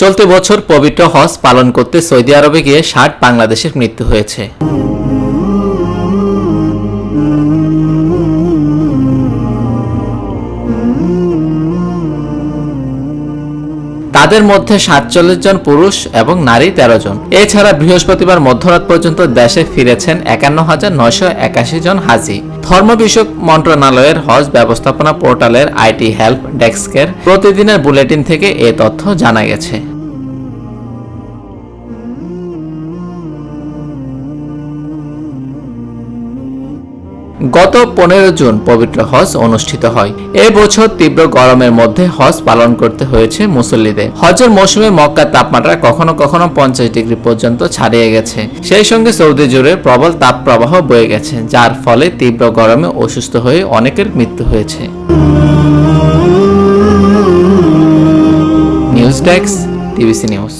চলতি বছর পবিত্র হজ পালন করতে সৌদি আরবে গিয়ে ৬০ বাংলাদেশের মৃত্যু হয়েছে। তাদের মধ্যে ৪৭ জন পুরুষ এবং নারী ১৩ জন। এছাড়া বৃহস্পতিবার মধ্যরাত পর্যন্ত দেশে ফিরেছেন ৫১,৯৮১ জন হাজি। ধর্ম বিষয়ক মন্ত্রণালয়ের হজ ব্যবস্থাপনা পোর্টালের আইটি হেল্প ডেস্কের প্রতিদিনের বুলেটিন থেকে এ তথ্য জানা গেছে। গত ১৫ জুন পবিত্র হজ অনুষ্ঠিত হয়। এ বছর তীব্র গরমের মধ্যে হজ পালন করতে হয়েছে মুসল্লিদের। হজের মৌসুমে মক্কার তাপমাত্রা কখনো কখনো ৫০ ডিগ্রি পর্যন্ত ছাড়িয়ে গেছে। সেই সঙ্গে সৌদি জুড়ে প্রবল তাপপ্রবাহ বয়ে গেছে, যার ফলে তীব্র গরমে অসুস্থ হয়ে অনেকের মৃত্যু হয়েছে। News desk, TVC news.